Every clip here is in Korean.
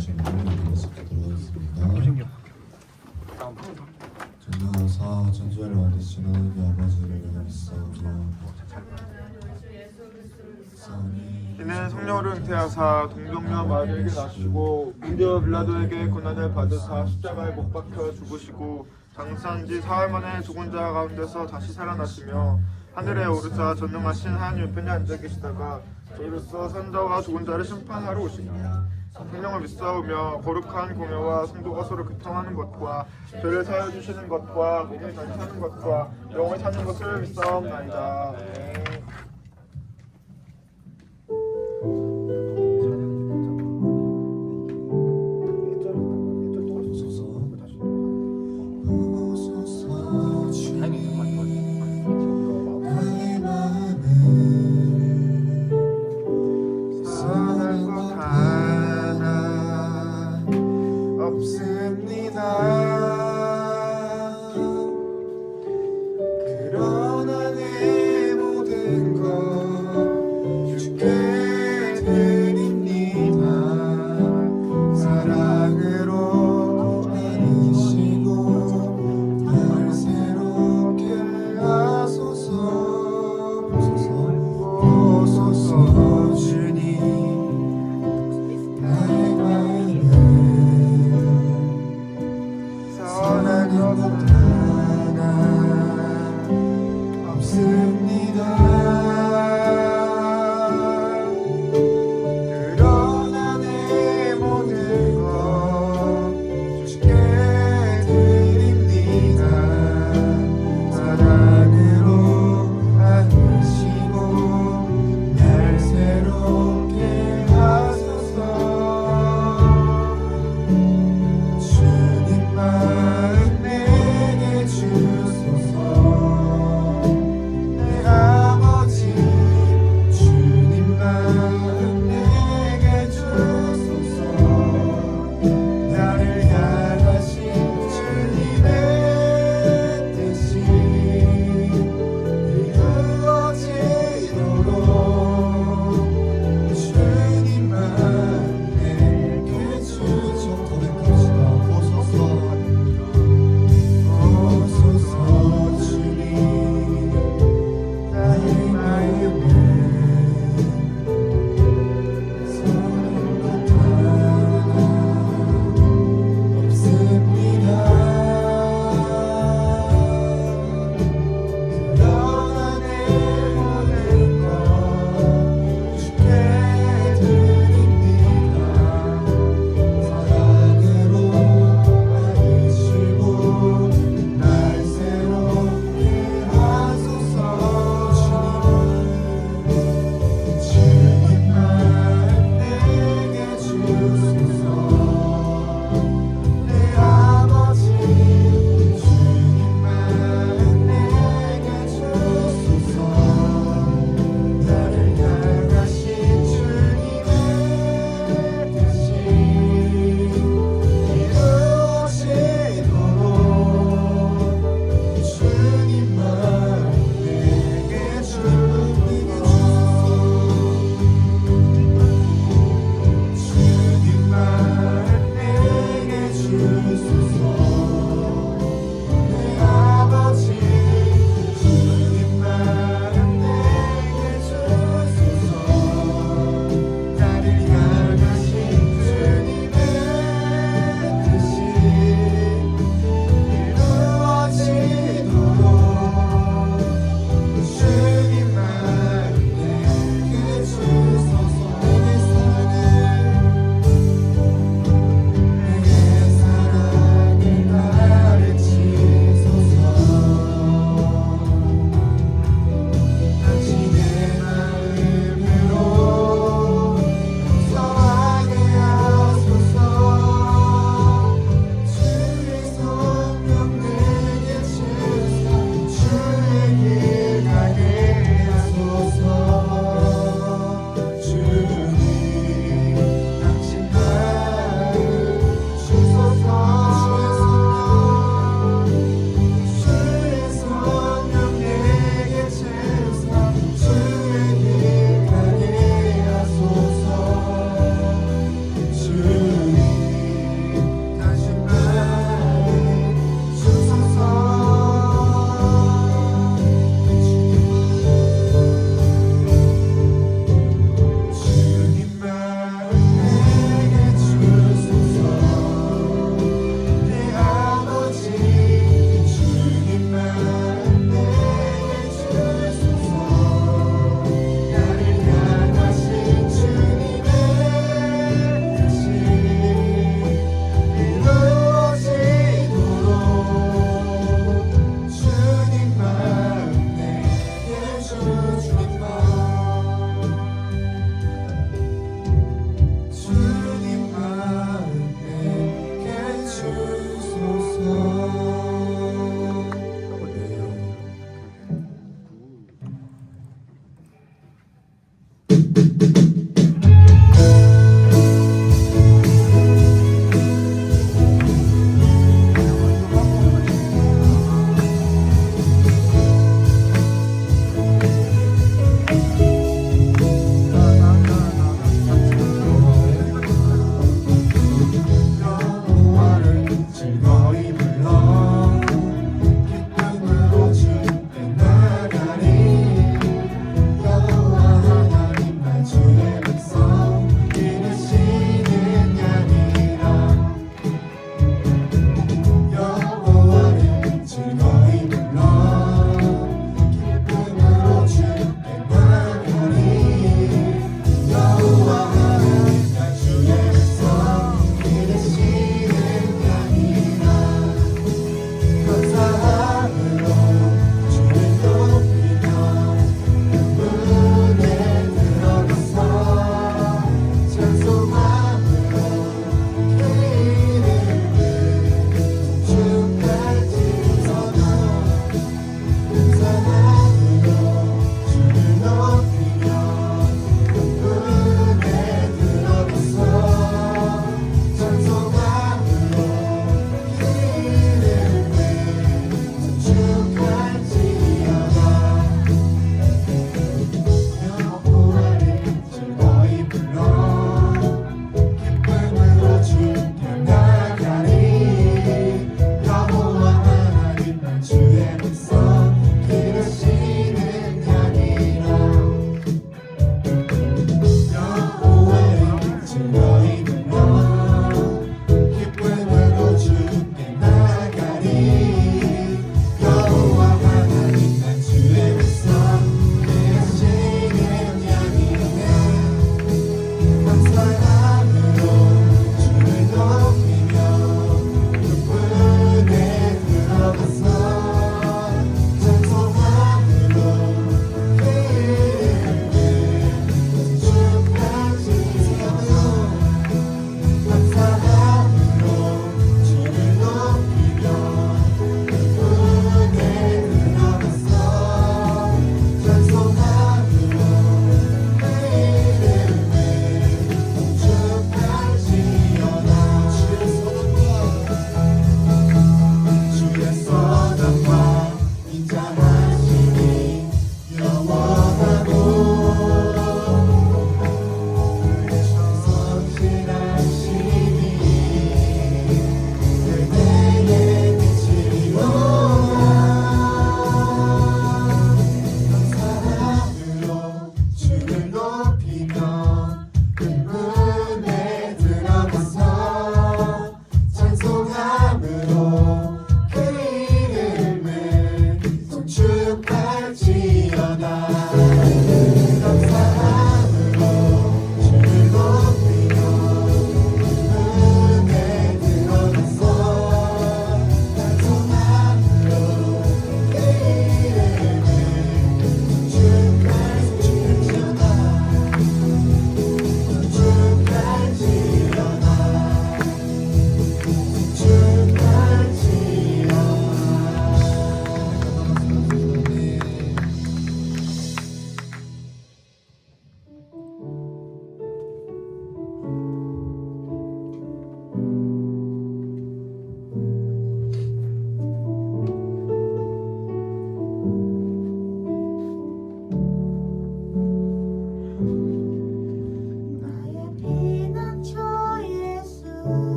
말씀을 드리도록 하겠습니다. 전능하사 전주를 만드시는 우리 아버지를 믿사오며 이는 성령으로 잉태하사 동정녀 마리에게 낳으시고 문저 빌라도에게 고난을 받으사 십자가에 못 박혀 죽으시고 장사한 지 사흘 만에 죽은 자 가운데서 다시 살아나시며 하늘에 오르사 전능하신 하나님 우편에 앉아 계시다가 저희로서 산자와 죽은 자를 심판하러 오시니라. 성령을 믿사오며 거룩한 공회와 성도가 서로 교통하는 것과 죄를 사하여 주시는 것과 몸을 다시 사는 것과 영원히 사는 것을 믿사옵나이다. 그러나 내 모든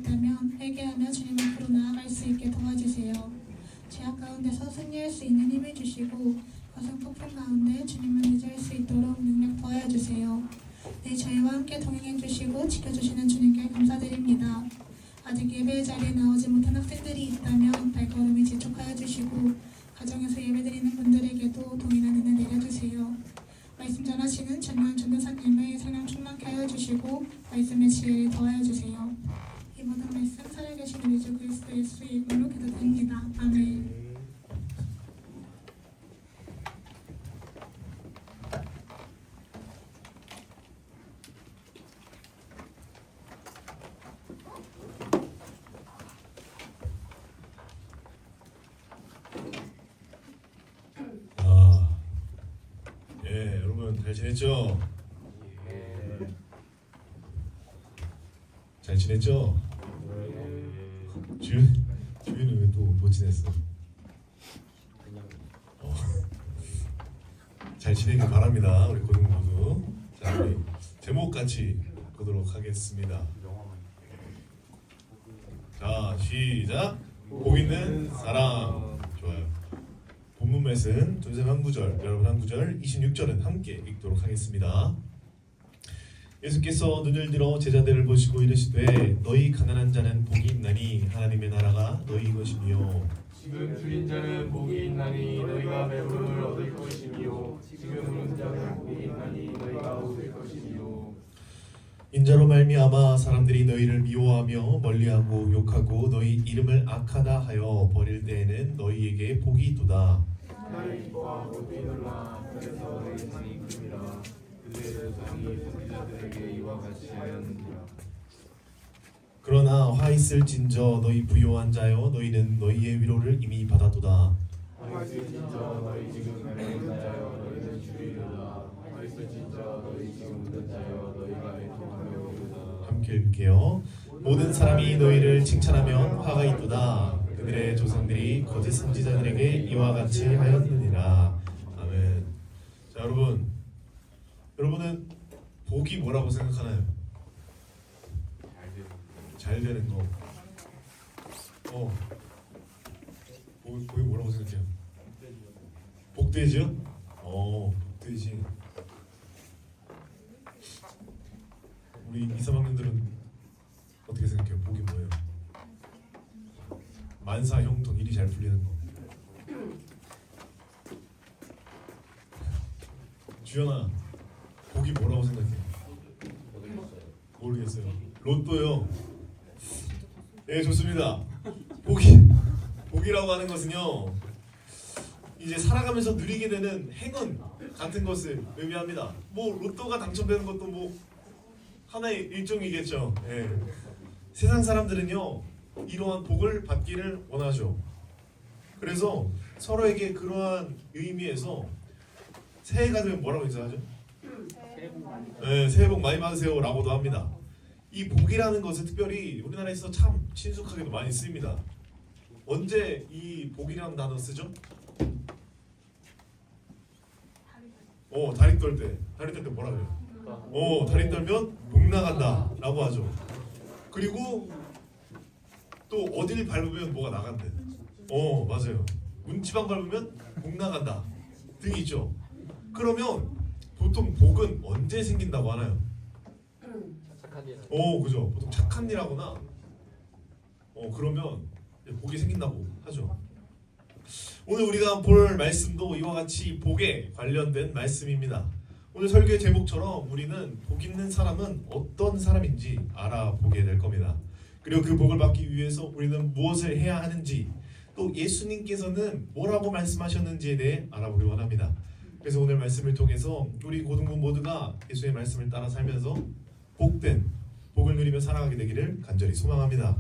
있다면 회개하며 주님 앞으로 나아갈 수 있게 도와주세요. 죄악 가운데서 승리할 수 있는 힘을 주시고 거센 폭풍 가운데 주님을 의지할 수 있도록 능력 부어주세요. 늘 저희와 함께 동행해 주시고 지켜주시는 주님께 감사드립니다. 아직 예배의 자리에 나오지 못한 학생들이 있다면 발걸음이 지촉하여 주시고 가정에서 예배드리는 분들에게도 동일한 은혜 내려주세요. 말씀 전하시는 전면 전도사님의 성령 충만케 하여 주시고 말씀의 지혜를 더하여 주세요. 이 모든 말씀 살아계신 우리 주 그리스도 예수의 이름으로 기도드립니다. 아멘. 여러분 잘 지냈죠? 잘 지냈죠? 주윤은 왜 또 못 지냈어? 잘 지내길 바랍니다. 우리 고등 모두. 자, 우리 제목 같이 보도록 하겠습니다. 자, 시작. 복 있는 사람. 좋아요. 본문 말씀 전세 한 구절, 여러분 한 구절, 26절은 함께 읽도록 하겠습니다. 예수께서 눈을 들어 제자들을 보시고 이르시되 너희 가난한 자는 복이 있나니 하나님의 나라가 너희 것이며 지금 줄인 자는 복이 있나니 너희가 배부름을 얻을 것이며 지금 부른 자는 복이 있나니 너희가 웃을 것이며 인자로 말미암아 사람들이 너희를 미워하며 멀리하고 욕하고 너희 이름을 악하다 하여 버릴 때에는 너희에게 복이 있도다. 너희 기뻐하고 뛰놀라 그래서 너희 상이 큽니다. 그들의 조상이 선지자들에게 이와 같이 하였느니라. 그러나 화 있을진저 너희 부요한 자여 너희는 너희의 위로를 이미 받았도다. 화 있을진저 너희 지금 배부른 자여 너희는 주리로다. 화 있을진저 너희 지금 웃는 자여 너희가 애통하며 울으라. 함께 읽게요. 모든 사람이 너희를 칭찬하면 화가 있도다. 그들의 조상들이 거짓 선지자들에게 이와 같이 하였느니라. 아멘. 자, 여러분은 복이 뭐라고 생각하나요? 잘 되는 거. 복이 뭐라고 생각해요? 복돼지요? 복돼지. 우리 2, 3학년들은 어떻게 생각해요? 복이 뭐예요? 만사 형통 일이 잘 풀리는 거. 주연아, 복이 뭐라고 생각해? 모르겠어요. 로또요. 네, 좋습니다. 복이라고 하는 것은요, 이제 살아가면서 누리게 되는 행운 같은 것을 의미합니다. 뭐 로또가 당첨되는 것도 뭐 하나의 일종이겠죠. 예. 세상 사람들은요 이러한 복을 받기를 원하죠. 그래서 서로에게 그러한 의미에서 새해가 되면 뭐라고 인사하죠? 네, 새해 복 많이 받으세요 라고도 합니다. 이 복이라는 것은 특별히 우리나라에서 참 친숙하게도 많이 쓰입니다. 언제 이 복이라는 단어 쓰죠? 다리 떨 때 뭐라 그래요? 다리 떨면 복 나간다 라고 하죠. 그리고 또 어딜 밟으면 뭐가 나간대. 맞아요. 문지방 밟으면 복 나간다 등이 있죠. 그러면 보통 복은 언제 생긴다고 하나요? 그죠. 보통 착한 일 하거나 그러면 복이 생긴다고 하죠. 오늘 우리가 볼 말씀도 이와 같이 복에 관련된 말씀입니다. 오늘 설교의 제목처럼 우리는 복 있는 사람은 어떤 사람인지 알아보게 될 겁니다. 그리고 그 복을 받기 위해서 우리는 무엇을 해야 하는지, 또 예수님께서는 뭐라고 말씀하셨는지에 대해 알아보길 원합니다. 그래서 오늘 말씀을 통해서 우리 고등부 모두가 예수의 말씀을 따라 살면서 복된 복을 누리며 살아가게 되기를 간절히 소망합니다.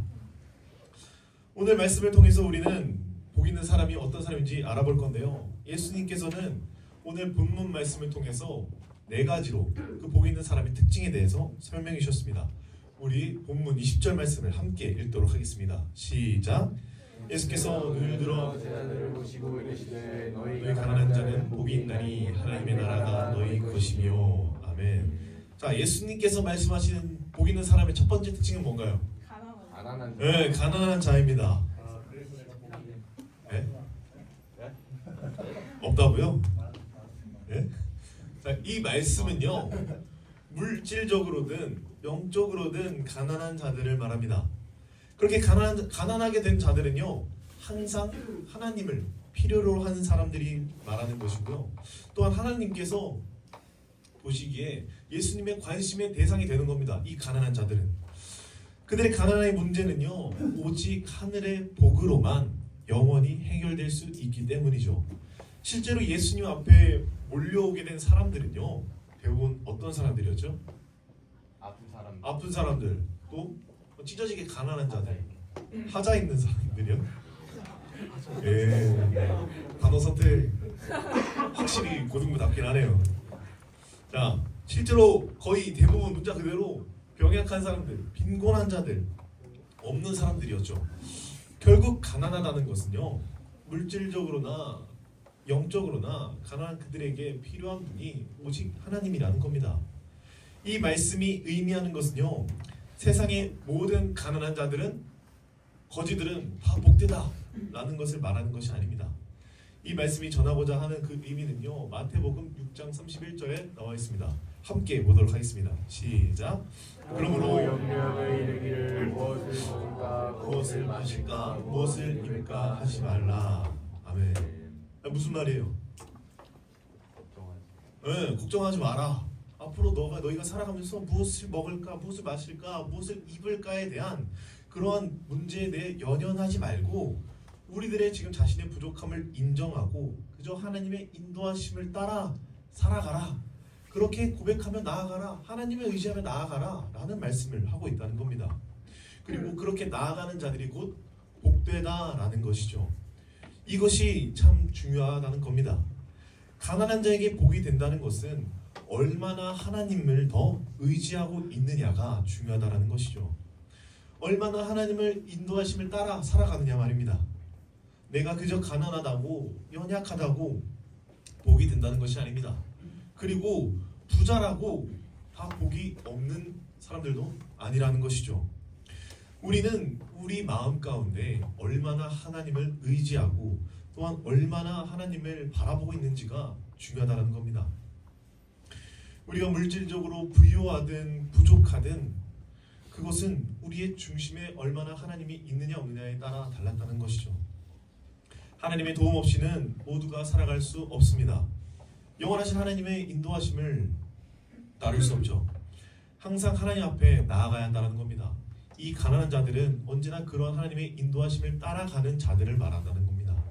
오늘 말씀을 통해서 우리는 복 있는 사람이 어떤 사람인지 알아볼 건데요. 예수님께서는 오늘 본문 말씀을 통해서 4가지로 그 복 있는 사람의 특징에 대해서 설명해 주셨습니다. 우리 본문 20절 말씀을 함께 읽도록 하겠습니다. 시작. 예수께서 눈을 들어 제자들을 보시고 이르시되 너희 가난한 자는 복이 있나니 하나님의 나라가 너희 것이며. 아멘. 자, 예수님께서 말씀하시는 복 있는 사람의 첫 번째 특징은 뭔가요? 가난한 자. 네, 가난한 자입니다. 네? 없다고요? 네? 자, 이 말씀은요, 물질적으로든 영적으로든 가난한 자들을 말합니다. 그렇게 가난하게 된 자들은요, 항상 하나님을 필요로 하는 사람들이 말하는 것이고요. 또한 하나님께서 보시기에 예수님의 관심의 대상이 되는 겁니다. 이 가난한 자들은. 그들의 가난의 문제는요, 오직 하늘의 복으로만 영원히 해결될 수 있기 때문이죠. 실제로 예수님 앞에 몰려오게 된 사람들은요, 대부분 어떤 사람들이었죠? 아픈 사람들, 또 찢어지게 가난한 자들, 하자 있는 사람들이요. 예, 단어 선택 확실히 고등부답긴 하네요. 자, 실제로 거의 대부분 문자 그대로 병약한 사람들, 빈곤한 자들, 없는 사람들이었죠. 결국 가난하다는 것은요, 물질적으로나 영적으로나 가난한 그들에게 필요한 분이 오직 하나님이라는 겁니다. 이 말씀이 의미하는 것은요, 세상의 모든 가난한 자들은, 거지들은 다 복되다 라는 것을 말하는 것이 아닙니다. 이 말씀이 전하고자 하는 그 의미는요, 마태복음 6장 31절에 나와 있습니다. 함께 보도록 하겠습니다. 시작. 그러므로 영년에 이르기를 무엇을 먹을까 무엇을 마실까 무엇을 입을까 하지 말라. 아멘. 무슨 말이에요? 네, 걱정하지 마라. 앞으로 너희가 살아가면서 무엇을 먹을까, 무엇을 마실까, 무엇을 입을까에 대한 그러한 문제에 대해 연연하지 말고 우리들의 지금 자신의 부족함을 인정하고 그저 하나님의 인도하심을 따라 살아가라. 그렇게 고백하며 나아가라. 하나님을 의지하며 나아가라 라는 말씀을 하고 있다는 겁니다. 그리고 그렇게 나아가는 자들이 곧 복되다라는 것이죠. 이것이 참 중요하다는 겁니다. 가난한 자에게 복이 된다는 것은 얼마나 하나님을 더 의지하고 있느냐가 중요하다는 것이죠. 얼마나 하나님을 인도하심을 따라 살아가느냐 말입니다. 내가 그저 가난하다고 연약하다고 복이 된다는 것이 아닙니다. 그리고 부자라고 다 복이 없는 사람들도 아니라는 것이죠. 우리는 우리 마음 가운데 얼마나 하나님을 의지하고 또한 얼마나 하나님을 바라보고 있는지가 중요하다는 겁니다. 우리가 물질적으로 부유하든 부족하든 그것은 우리의 중심에 얼마나 하나님이 있느냐 없느냐에 따라 달랐다는 것이죠. 하나님의 도움 없이는 모두가 살아갈 수 없습니다. 영원하신 하나님의 인도하심을 따를 수 없죠. 항상 하나님 앞에 나아가야 한다는 겁니다. 이 가난한 자들은 언제나 그런 하나님의 인도하심을 따라가는 자들을 말한다는 겁니다.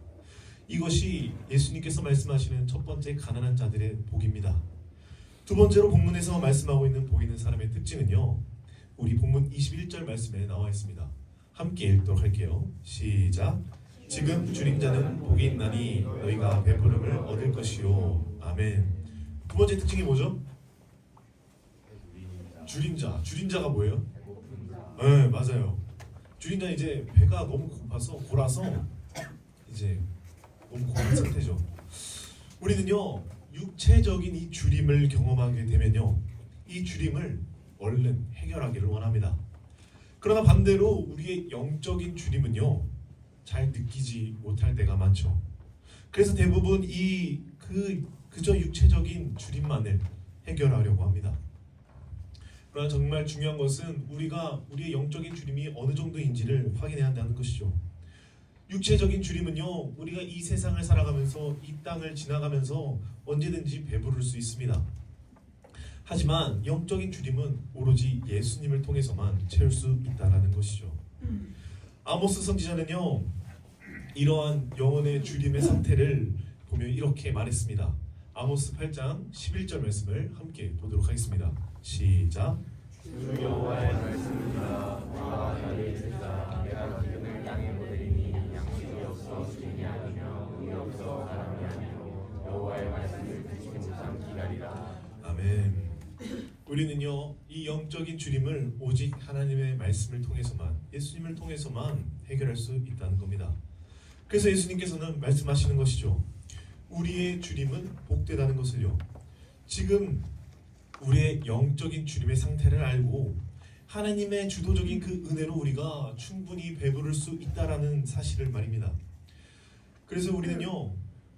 이것이 예수님께서 말씀하시는 첫 번째 가난한 자들의 복입니다. 두 번째로 본문에서 말씀하고 있는 복 있는 사람의 특징은요, 우리 본문 21절 말씀에 나와 있습니다. 함께 읽도록 할게요. 시작. 지금 줄인 자는 복이 있나니 너희가 베푸름을 얻을 것이요. 아멘. 두 번째 특징이 뭐죠? 줄인 자. 줄인 자가 뭐예요? 네, 맞아요. 줄인 자는 이제 배가 너무 골아서 이제 너무 고된 상태죠. 우리는요, 육체적인 이 줄임을 경험하게 되면요, 이 줄임을 얼른 해결하기를 원합니다. 그러나 반대로 우리의 영적인 줄임은요, 잘 느끼지 못할 때가 많죠. 그래서 대부분 그저 육체적인 줄임만을 해결하려고 합니다. 그러나 정말 중요한 것은 우리가 우리의 영적인 줄임이 어느 정도인지를 확인해야 한다는 것이죠. 육체적인 줄임은요, 우리가 이 세상을 살아가면서 이 땅을 지나가면서 언제든지 배부를 수 있습니다. 하지만 영적인 줄임은 오로지 예수님을 통해서만 채울 수 있다는 것이죠. 아모스 선지자는요, 이러한 영혼의 줄임의 상태를 보며 이렇게 말했습니다. 아모스 8장 11절 말씀을 함께 보도록 하겠습니다. 시작. 주 여호와의 말씀입니다. 내가 나를 듣자. 내가 기름을 땅에 보내리니 양식이 없어 주인이 아니며 물이 없어 사람이 아니요 여호와의 말씀을 듣지 못한 기다리라. 아멘. 우리는요, 이 영적인 줄임을 오직 하나님의 말씀을 통해서만, 예수님을 통해서만 해결할 수 있다는 겁니다. 그래서 예수님께서는 말씀하시는 것이죠. 우리의 줄임은 복되다는 것을요, 지금 우리의 영적인 줄임의 상태를 알고 하나님의 주도적인 그 은혜로 우리가 충분히 배부를 수 있다라는 사실을 말입니다. 그래서 우리는요,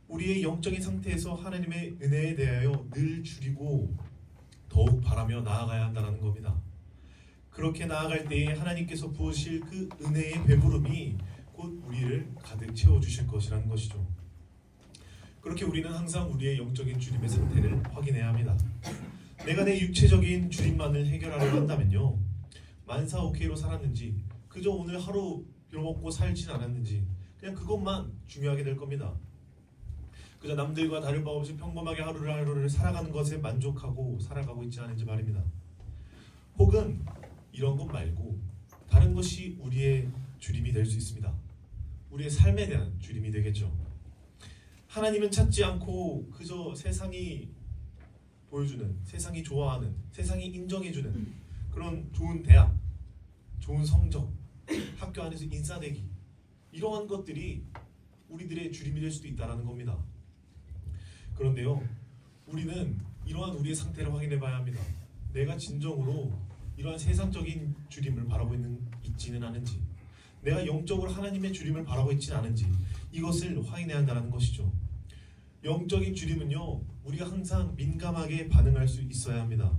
우리의 영적인 상태에서 하나님의 은혜에 대하여 늘 줄이고 더욱 바라며 나아가야 한다는 겁니다. 그렇게 나아갈 때에 하나님께서 부으실 그 은혜의 배부름이 곧 우리를 가득 채워주실 것이라는 것이죠. 그렇게 우리는 항상 우리의 영적인 주님의 상태를 확인해야 합니다. 내가 내 육체적인 주님만을 해결하려 한다면요, 만사오케이로 살았는지, 그저 오늘 하루 빌어먹고 살진 않았는지, 그냥 그것만 중요하게 될 겁니다. 그저 남들과 다를 바 없이 평범하게 하루를 살아가는 것에 만족하고 살아가고 있지 않은지 말입니다. 혹은 이런 것 말고 다른 것이 우리의 주림이 될 수 있습니다. 우리의 삶에 대한 주림이 되겠죠. 하나님은 찾지 않고 그저 세상이 보여주는, 세상이 좋아하는, 세상이 인정해주는 그런 좋은 대학, 좋은 성적, 학교 안에서 인싸되기, 이러한 것들이 우리들의 주림이 될 수도 있다는 겁니다. 그런데요, 우리는 이러한 우리의 상태를 확인해 봐야 합니다. 내가 진정으로 이러한 세상적인 주림을 바라고 있지는 않은지, 내가 영적으로 하나님의 주림을 바라고 있지는 않은지, 이것을 확인해야 한다는 것이죠. 영적인 주림은요, 우리가 항상 민감하게 반응할 수 있어야 합니다.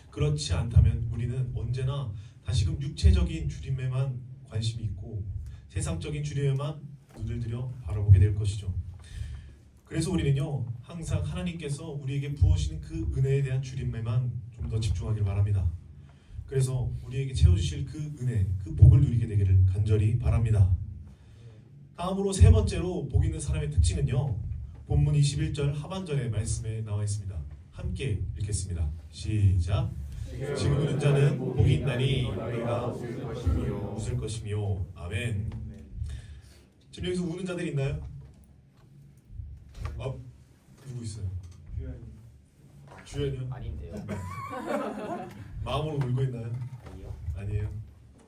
그렇지 않다면 우리는 언제나 다시금 육체적인 주림에만 관심이 있고 세상적인 주림에만 눈을 들여 바라보게 될 것이죠. 그래서 우리는요, 항상 하나님께서 우리에게 부으시는 그 은혜에 대한 주림에만 좀 더 집중하길 바랍니다. 그래서 우리에게 채워주실 그 은혜, 그 복을 누리게 되기를 간절히 바랍니다. 다음으로 세 번째로 복 있는 사람의 특징은요, 본문 21절 하반절의 말씀에 나와 있습니다. 함께 읽겠습니다. 시작. 지금 우는 자는 복이 있나니 너희가 웃을 것이며. 아멘. 지금 여기서 우는 자들이 있나요? 누구 있어요? 주연이요? 아닌데요. 마음으로 울고 있나요? 아니에요?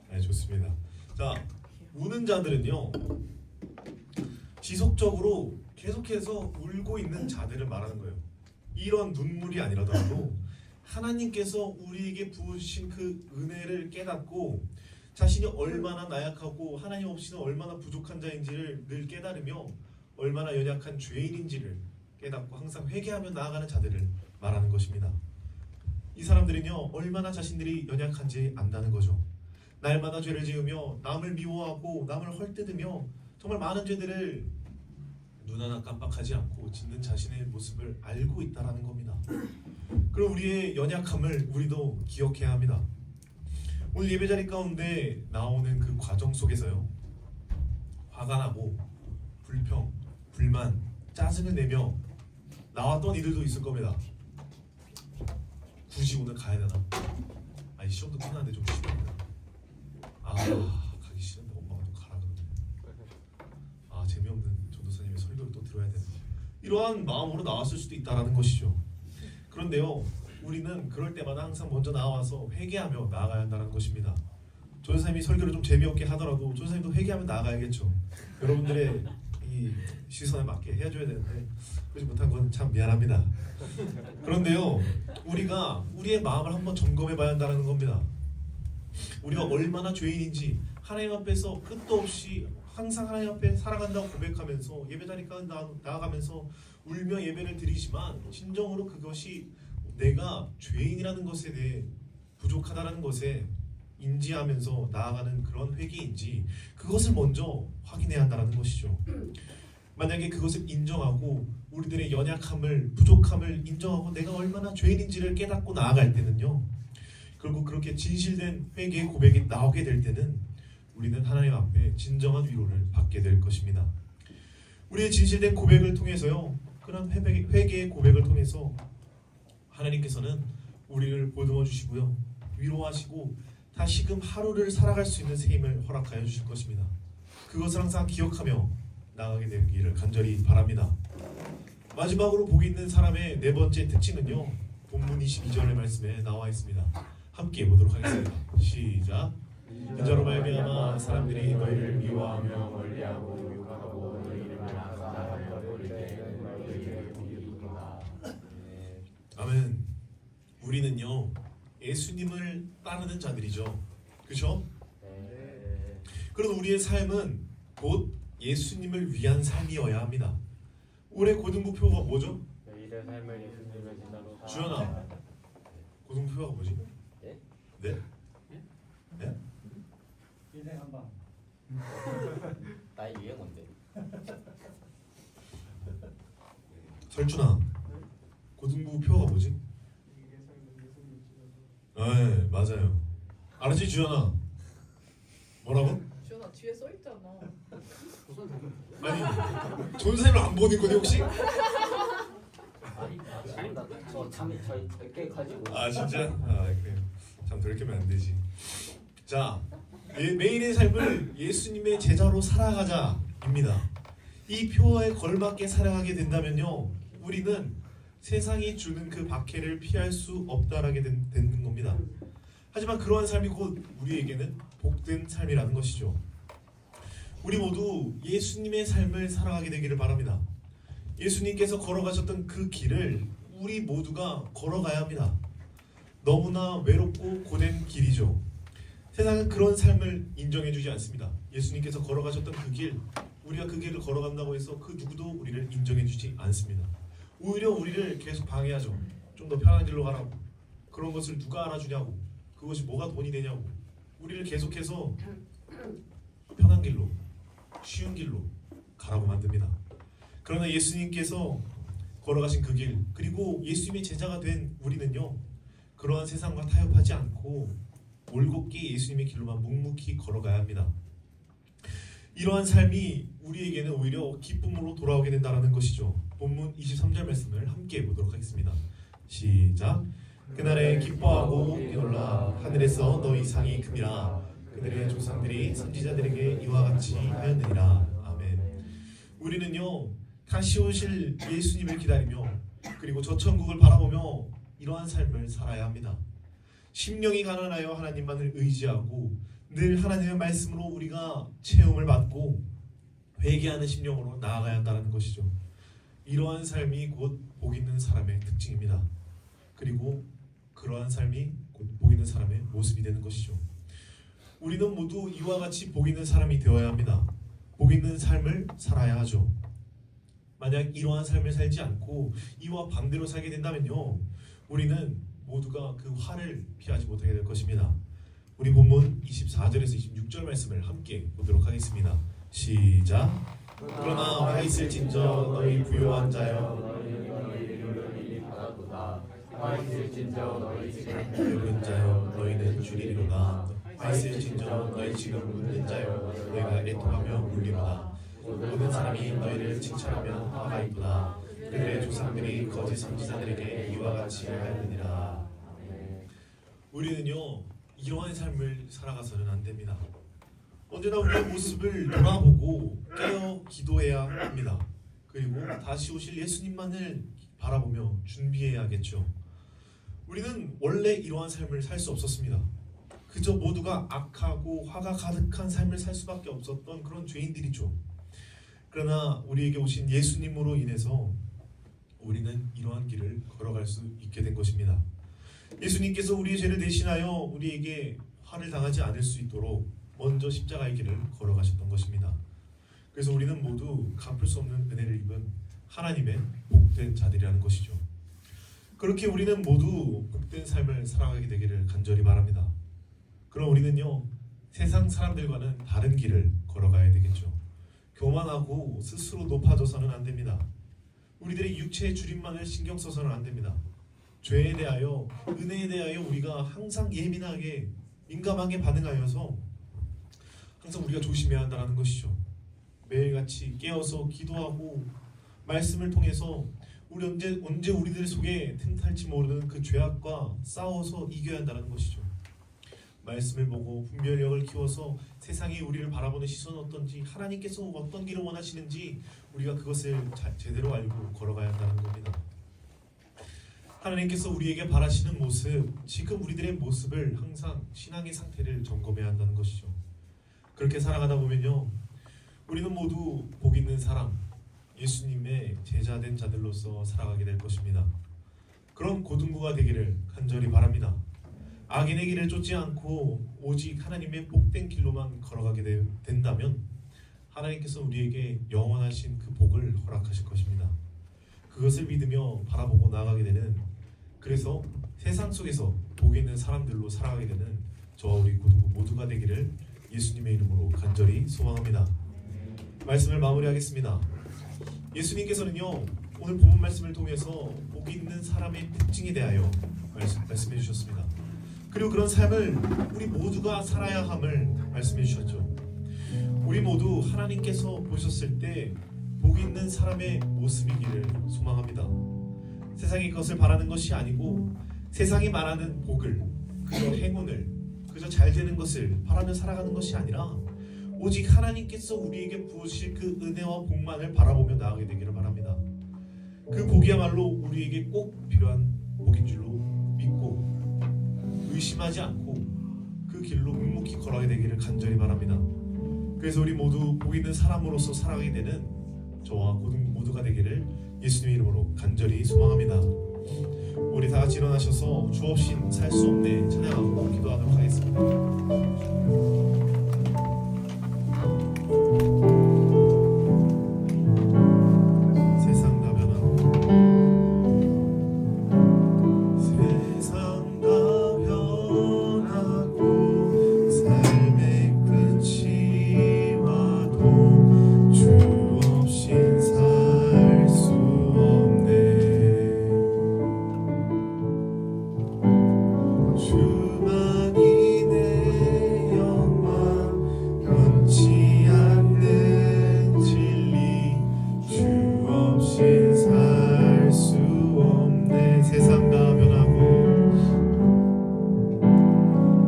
네, 좋습니다. 자, 우는 자들은요, 지속적으로 계속해서 울고 있는 자들을 말하는 거예요. 이런 눈물이 아니라도 하나님께서 우리에게 부으신 그 은혜를 깨닫고 자신이 얼마나 나약하고 하나님 없이는 얼마나 부족한 자인지를 늘 깨달으며 얼마나 연약한 죄인인지를 깨닫고 항상 회개하며 나아가는 자들을 말하는 것입니다. 이 사람들은요, 얼마나 자신들이 연약한지 안다는 거죠. 날마다 죄를 지으며 남을 미워하고 남을 헐뜯으며 정말 많은 죄들을 눈 하나 깜빡하지 않고 짓는 자신의 모습을 알고 있다라는 겁니다. 그럼 우리의 연약함을 우리도 기억해야 합니다. 오늘 예배자리 가운데 나오는 그 과정 속에서요, 화가 나고 불평, 불만, 짜증을 내며 나왔던 이들도 있을 겁니다. 굳이 오늘 가야 되나? 아니 시험도 끝났는데 좀 쉬어야 되나? 가기 싫은데 엄마가 또 가라 그러네. 재미없는 전도사님의 설교를 또 들어야 되나? 이러한 마음으로 나왔을 수도 있다라는 것이죠. 그런데요, 우리는 그럴 때마다 항상 먼저 나와서 회개하며 나아가야 한다는 것입니다. 전도사님이 설교를 좀 재미없게 하더라도 전도사님도 회개하며 나아가야겠죠. 여러분들의 이 시선에 맞게 해줘야 되는데 그러지 못한 건 참 미안합니다. 그런데요, 우리가 우리의 마음을 한번 점검해 봐야 한다는 겁니다. 우리가 얼마나 죄인인지 하나님 앞에서 끝도 없이 항상 하나님 앞에 살아간다고 고백하면서 예배자리까지 나아가면서 울며 예배를 드리지만 진정으로 그것이 내가 죄인이라는 것에 대해 부족하다라는 것에 인지하면서 나아가는 그런 회개인지 그것을 먼저 확인해야 한다는 것이죠. 만약에 그것을 인정하고 우리들의 연약함을, 부족함을 인정하고 내가 얼마나 죄인인지를 깨닫고 나아갈 때는요, 결국 그렇게 진실된 회개의 고백이 나오게 될 때는 우리는 하나님 앞에 진정한 위로를 받게 될 것입니다. 우리의 진실된 고백을 통해서요, 그런 회개의 고백을 통해서 하나님께서는 우리를 보듬어 주시고요, 위로하시고 다시금 하루를 살아갈 수 있는 새 힘을 허락하여 주실 것입니다. 그것을 항상 기억하며 나아가게 되기를 간절히 바랍니다. 마지막으로 복이 있는 사람의 네 번째 특징은요, 본문 22절의 말씀에 나와 있습니다. 함께 보도록 하겠습니다. 시작. 인자로 말미암아 사람들이 너희를 미워하며 멀리하고 욕하고 너희 이름을 악사하여 버릴 때에는 너희에게 복이 있도다. 아멘. 우리는요, 예수님을 따르는 자들이죠. 그렇죠? 네. 그런 우리의 삶은 곧 예수님을 위한 삶이어야 합니다. 올해 고등부표가 뭐죠? 저희의 삶을 예수님의 제자로 살아. 주연아, 고등부표가 뭐지? 네? 네? 네? 인생 한 방. 나의 유행어인데. 설준아, 고등부표가 뭐지? 네, 맞아요. 알았지, 주연아? 뭐라고? 주연아 뒤에 써 있잖아. 아니, 전생을 안 보는 거니 혹시? 아니다. 저희 꽤 가지고. 아 진짜? 아 그래. 참 들키면 안 되지. 자, 매일의 삶을 예수님의 제자로 살아가자입니다. 이 표어에 걸맞게 살아가게 된다면요, 우리는 세상이 주는 그 박해를 피할 수 없다라게 되는 겁니다. 하지만 그러한 삶이 곧 우리에게는 복된 삶이라는 것이죠. 우리 모두 예수님의 삶을 살아가게 되기를 바랍니다. 예수님께서 걸어가셨던 그 길을 우리 모두가 걸어가야 합니다. 너무나 외롭고 고된 길이죠. 세상은 그런 삶을 인정해주지 않습니다. 예수님께서 걸어가셨던 그 길, 우리가 그 길을 걸어간다고 해서 그 누구도 우리를 인정해주지 않습니다. 오히려 우리를 계속 방해하죠. 좀 더 편한 길로 가라고. 그런 것을 누가 알아주냐고. 그것이 뭐가 돈이 되냐고. 우리를 계속해서 편한 길로, 쉬운 길로 가라고 만듭니다. 그러나 예수님께서 걸어가신 그 길, 그리고 예수님의 제자가 된 우리는요, 그러한 세상과 타협하지 않고 올곧게 예수님의 길로만 묵묵히 걸어가야 합니다. 이러한 삶이 우리에게는 오히려 기쁨으로 돌아오게 된다는 것이죠. 본문 23절 말씀을 함께 보도록 하겠습니다. 시작. 그날에 기뻐하고 놀라 하늘에서 너희 상이 큼이라. 그들의 조상들이 선지자들에게 이와 같이 하였느니라. 아멘. 우리는요, 다시 오실 예수님을 기다리며 그리고 저 천국을 바라보며 이러한 삶을 살아야 합니다. 심령이 가난하여 하나님만을 의지하고 늘 하나님의 말씀으로 우리가 체험을 받고 회개하는 심령으로 나아가야 한다는 것이죠. 이러한 삶이 곧 복 있는 사람의 특징입니다. 그리고 그러한 삶이 곧 복 있는 사람의 모습이 되는 것이죠. 우리는 모두 이와 같이 복 있는 사람이 되어야 합니다. 복 있는 삶을 살아야 하죠. 만약 이러한 삶을 살지 않고 이와 반대로 살게 된다면요, 우리는 모두가 그 화를 피하지 못하게 될 것입니다. 우리 본문 24절에서 26절 말씀을 함께 보도록 하겠습니다. 시작. 그러나 화 있을진저 너희 부요한 자여, 화 있을진저 너희 지금 늙은 자여 너희는 주리리로다. 화 있을진저 너희 지금 웃는 자여 너희가 애통하며 울리로다. 모든 사람이 너희를 칭찬하면 화가 있도다. 그들의 조상들이 거짓 선지자들에게 이와 같이 하였느니라. 우리는요, 이러한 삶을 살아가서는 안 됩니다. 언제나 우리의 모습을 돌아보고 깨어 기도해야 합니다. 그리고 다시 오실 예수님만을 바라보며 준비해야겠죠. 우리는 원래 이러한 삶을 살 수 없었습니다. 그저 모두가 악하고 화가 가득한 삶을 살 수밖에 없었던 그런 죄인들이죠. 그러나 우리에게 오신 예수님으로 인해서 우리는 이러한 길을 걸어갈 수 있게 된 것입니다. 예수님께서 우리의 죄를 대신하여 우리에게 화를 당하지 않을 수 있도록 먼저 십자가의 길을 걸어가셨던 것입니다. 그래서 우리는 모두 갚을 수 없는 은혜를 입은 하나님의 복된 자들이라는 것이죠. 그렇게 우리는 모두 복된 삶을 살아가게 되기를 간절히 바랍니다. 그럼 우리는요, 세상 사람들과는 다른 길을 걸어가야 되겠죠. 교만하고 스스로 높아져서는 안 됩니다. 우리들의 육체의 줄임만을 신경 써서는 안 됩니다. 죄에 대하여, 은혜에 대하여 우리가 항상 예민하게, 민감하게 반응하여서 항상 우리가 조심해야 한다는 것이죠. 매일같이 깨어서 기도하고 말씀을 통해서 우리 언제 우리들 속에 틈탈지 모르는 그 죄악과 싸워서 이겨야 한다는 것이죠. 말씀을 보고 분별력을 키워서 세상이 우리를 바라보는 시선은 어떤지, 하나님께서 어떤 길을 원하시는지 우리가 그것을 제대로 알고 걸어가야 한다는 겁니다. 하나님께서 우리에게 바라시는 모습, 지금 우리들의 모습을 항상 신앙의 상태를 점검해야 한다는 것이죠. 그렇게 살아가다 보면요, 우리는 모두 복 있는 사람, 예수님의 제자된 자들로서 살아가게 될 것입니다. 그런 고등부가 되기를 간절히 바랍니다. 악인의 길을 쫓지 않고 오직 하나님의 복된 길로만 걸어가게 된다면 하나님께서 우리에게 영원하신 그 복을 허락하실 것입니다. 그것을 믿으며 바라보고 나아가게 되는, 그래서 세상 속에서 복 있는 사람들로 살아가게 되는 저와 우리 고등부 모두가 되기를 예수님의 이름으로 간절히 소망합니다. 말씀을 마무리하겠습니다. 예수님께서는요, 오늘 본문 말씀을 통해서 복 있는 사람의 특징에 대하여 말씀해 주셨습니다. 그리고 그런 삶을 우리 모두가 살아야 함을 말씀해 주셨죠. 우리 모두 하나님께서 보셨을 때 복 있는 사람의 모습이기를 소망합니다. 세상이 그것을 바라는 것이 아니고 세상이 말하는 복을, 그저 행운을, 그저 잘 되는 것을 바라며 살아가는 것이 아니라 오직 하나님께서 우리에게 부으실 그 은혜와 복만을 바라보며 나아가게 되기를 바랍니다. 그 복이야말로 우리에게 꼭 필요한 복인 줄로 믿고 의심하지 않고 그 길로 묵묵히 걸어가게 되기를 간절히 바랍니다. 그래서 우리 모두 복 있는 사람으로서 살아가게 되는 저와 고등부 모두가 되기를 예수님의 이름으로 간절히 소망합니다. 우리 다 같이 일어나셔서 주 없인 살 수 없네 찬양하고 기도하도록 하겠습니다. 세상 다 변하고 삶의 끝이 와도 주 없인 살 수 없네. 주만이 내 영광 변치 않는 진리 주 없인 살 수 없네. 세상 다 변하고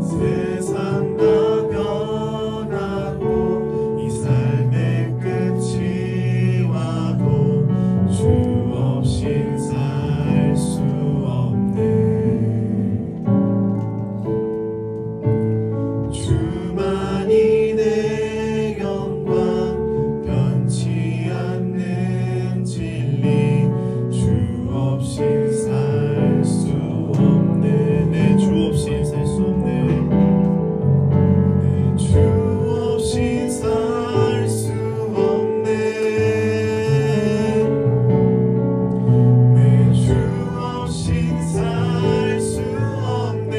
세상 다 변하고 이 삶의 끝이 와도 주 없인 살 수 없네. 주만이 내 영광 변치 않는 진리 주 없인 살 수 없네. 내 주 없인 살 수 없네. 내 주 없인 살 수 없네. 내 주 없인 살 수 없네.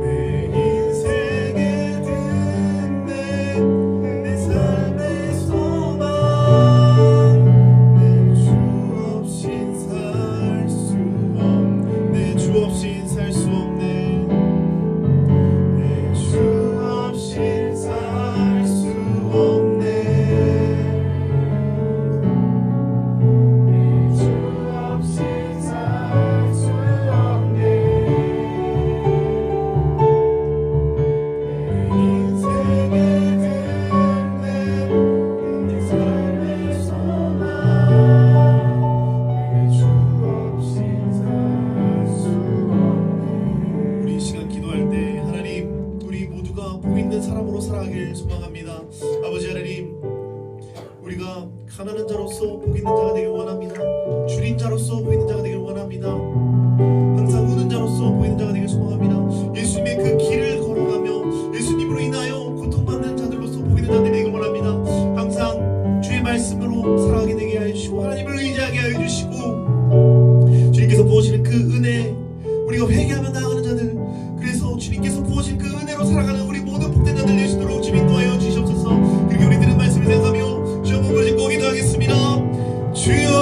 내 인생에 든내 내 삶의 소망 내 주 없인 살 수 없네. 내 주 없인 살 수 없네. 내 주 없인 살 수 없네. 내 주 없인 살 수 없네. 내 인생에 든내 내 삶의 소망 내 주 없인 살 수 없네. 우리 이 시간 기도할 때 하나님, 우리 모두가 복 있는 사람으로 살아가길 소망합니다. 아버지 하나님, 우리가 가난한 자로서 복 있는 자가 되길 원합니다. 줄인 자로서 복 있는 자가 되길 원합니다. 항상 우는 자로서 복 있는 자가 되길 소망합니다. 예수님의 그 길을 걸어가며 예수님으로 인하여 고통받는 자들로서 복 있는 자들이 되길 원합니다. 항상 주의 말씀으로 살아가게 되게 하여 주시고 하나님을 의지하게 하여 주시고 주님께서 부어주시는 그 은혜, 우리가 회개하며 나아가는 자들, 그래서 주님께서 부어주신 그 은혜로 살아가는 우리 모든 복된 자들 되시도록 주님 인도하여 주시옵소서. 그렇게 우리 들은 말씀을 생각하며 주여 몸을 짓고 기도하겠습니다. 주여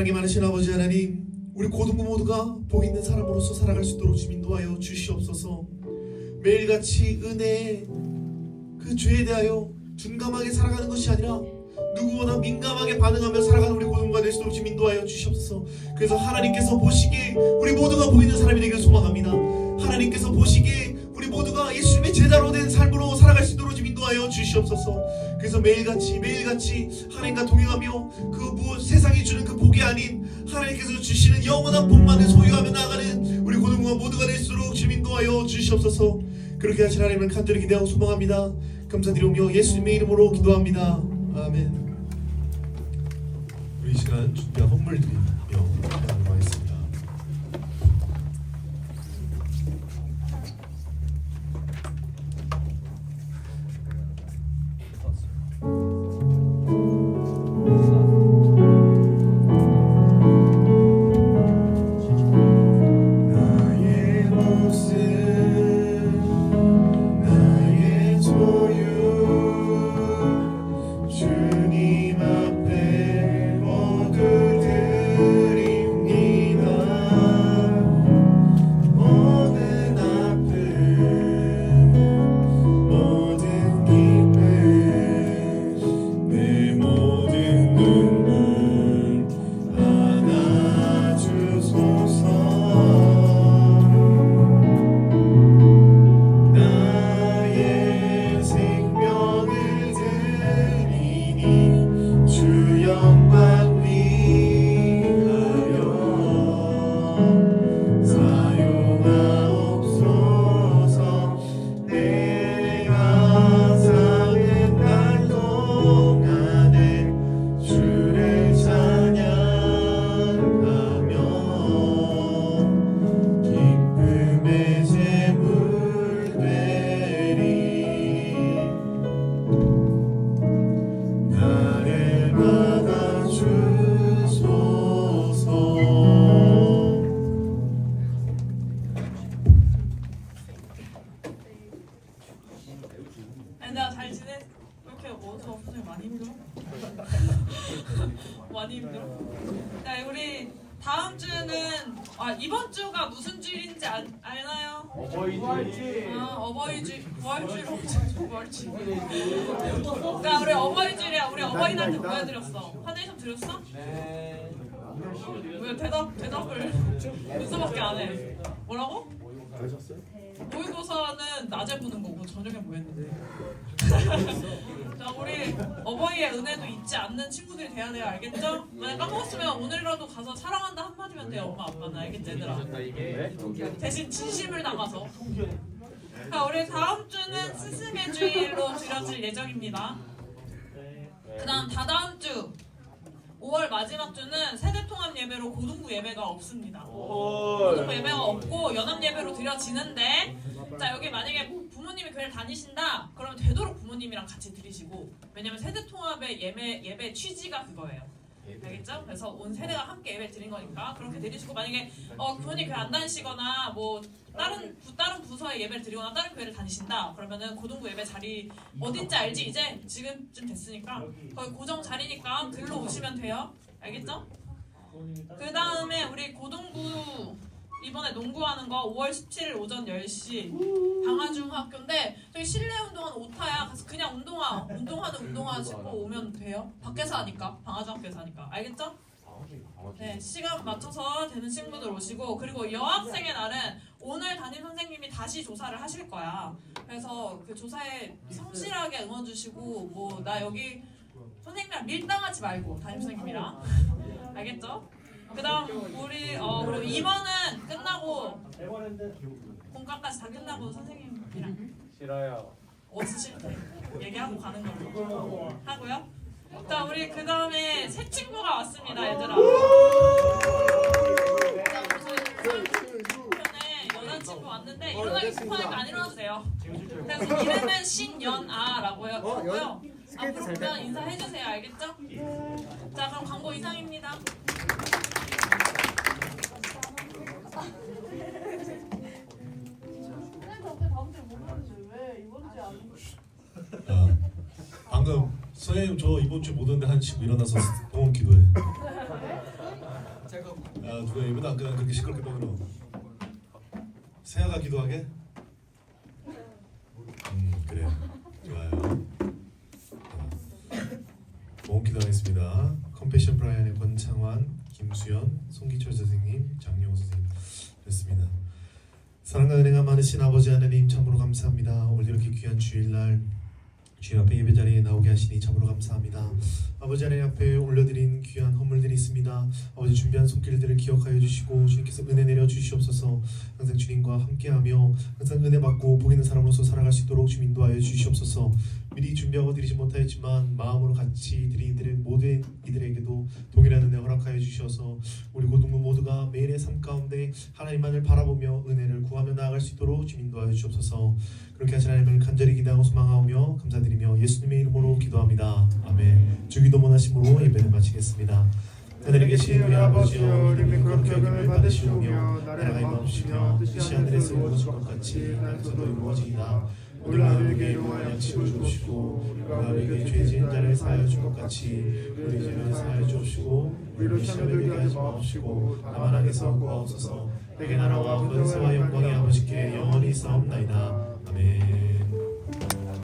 사랑이 많으신 아버지 하나님, 우리 고등부 모두가 복 있는 사람으로서 살아갈 수 있도록 주님 도와여 주시옵소서. 매일같이 은혜의 그 죄에 대하여 둔감하게 살아가는 것이 아니라 누구보다 민감하게 반응하며 살아가는 우리 고등부가 될 수 있도록 주님 인도하여 주시옵소서. 그래서 하나님께서 보시기에 우리 모두가 복 있는 사람이 되기를 소망합니다. 하나님께서 보시기에 우리 모두가 예수님의 제자로 된 삶으로 살아갈 수 있도록 주님 인도하여 주시옵소서. 그래서 매일같이 하나님과 동행하며 그 세상이 주는 그 복이 아닌 하나님께서 주시는 영원한 복만을 소유하며 나아가는 우리 고등부가 모두가 될수록 주님 인도하여 주시옵소서. 그렇게 하신 하나님을 간절히 기대하고 소망합니다. 감사드리며 예수님의 이름으로 기도합니다. 아멘. 우리 이 시간 준비한 헌물 드리며 기도하겠습니다. 나의 모습 나의 소유 주님 앞에 모두 드립니다. 모든 아픔 모든 기쁨 내 모든 눈물 안아주소서. 나의 생명을 드리니 주 영광 위하여 사용하옵소서. 내가 사는 날 동안에 주를 찬양하며 기쁨의 제물 되리. 나를 받아주소서. 얘들아 잘 지내? 왜 이렇게 어서 선생님 많이 힘들어? 많이 힘들어? 자 우리 다음 주는 이번 주가 무슨 주일인지 알나요? 어버이주 부활주로 부활주. 자 우리 어버이주일이야. 우리 어버이날때 뭐 해드렸어? 화내션 드렸어? 네. 왜 대답을 문서밖에 안 해? 뭐라고? 모의고사는 낮에 보는 거고 저녁에 뭐 했는데? 자 우리 어버이의 은혜도 잊지 않는 친구들이 돼야 돼요. 알겠죠? 만약 까먹었으면 오늘이라도 가서 사랑한다 한마디면 돼요. 엄마 아빠는. 알겠지 얘들아? 대신 진심을 담아서. 자 우리 다음 주는 스승의 주일로 드려질 예정입니다. 그 다음 다다음 주 5월 마지막 주는 세대통합 예배로 고등부 예배가 없습니다. 고등부 예배가 없고 연합 예배로 드려지는데, 자 여기 만약에 부모님이 교회를 다니신다 그러면 되도록 부모님이랑 같이 드리시고, 왜냐면 세대통합의 예배 취지가 그거예요. 알겠죠? 그래서 온 세대가 함께 예배 드린 거니까 그렇게 드리시고, 만약에 부모님 교회 안 다니시거나 뭐 다른 부서에 예배를 드리거나 다른 교회를 다니신다 그러면은 고등부 예배 자리 어딘지 알지? 이제 지금쯤 됐으니까 거기 고정 자리니까 들러 오시면 돼요. 알겠죠? 그 다음에 우리 고등부 이번에 농구하는 거 5월 17일 오전 10시 방화중학교인데 저기 실내 운동화는 오타야. 그래서 그냥 운동화 신고 오면 돼요. 밖에서 하니까, 방화중학교에서 하니까. 알겠죠? 네, 시간 맞춰서 되는 친구들 오시고, 그리고 여학생의 날은 오늘 담임 선생님이 다시 조사를 하실 거야. 그래서 그 조사에 성실하게 응원 주시고, 뭐 나 여기 선생님이랑 밀당하지 말고 담임 선생님이랑. 알겠죠? 그다음 우리 그리고 2번은 끝나고 공과까지 다 끝나고 선생님이랑 싫어요. 어디 싫대 얘기하고 가는 걸로 하고요. 자 우리 그 다음에 새 친구가 왔습니다, 얘들아. 편에 여자친구 왔는데 일어나기 급하니까 안 일어나도 돼요. 그래서 이름은 신연아라고 하고요. 앞으로 보면 인사해주세요. 알겠죠? 자 그럼 광고 이상입니다. 방금 선생님 저 이번 주에 못 오는데 한 친구 일어나서 동원 기도해. 아, 누가 예배도 안 끝나면 그렇게 시끄럽게 떠들어. 세아가 기도하게? 그래요. 좋아요. 모험 기도하겠습니다. 컴패션 브라이언의 권창환, 김수연, 송기철 선생님, 장용호 선생님 됐습니다. 사랑과 은혜가 많으신 아버지 하나님 참으로 감사합니다. 오늘 이렇게 귀한 주일날 주님 앞에 예배 자리에 나오게 하시니 참으로 감사합니다. 아버지 하나님 앞에 올려드린 귀한 헌물들이 있습니다. 아버지 준비한 손길들을 기억하여 주시고 주님께서 은혜 내려 주시옵소서. 항상 주님과 함께하며 항상 은혜 받고 복 있는 사람으로서 살아갈 수 있도록 주님 인도하여 주시옵소서. 미리 준비하고 드리지 못하였지만 마음으로 같이 드린 모든 이들에게도 동일한 은혜 허락하여 주셔서 우리 고등부 모두가 매일의 삶 가운데 하나님만을 바라보며 은혜를 구하며 나아갈 수 있도록 주님 인도하여 주옵소서. 그렇게 하신 하나님을 간절히 기대하고 소망하며 감사드리며 예수님의 이름으로 기도합니다. 아멘. 주기도문 하심으로 예배를 마치겠습니다. 하늘에 계신 우리 아버지여 이름이 거룩히 여김을 받으시오며 나라가 임하옵시며 뜻이 하늘에서 이루어진 것 같이 땅에서도 이루어지이다. 오늘 하루에게 일용할 양식을 주옵시고 우리가 우리에게 죄 지은 자를 사하여 준 것 같이 우리 죄를 사하여 주옵시고 우리를 시험에 들게 하지 마옵시고 다만 악에서 구하옵소서. 내게 나라와 권세와 영광이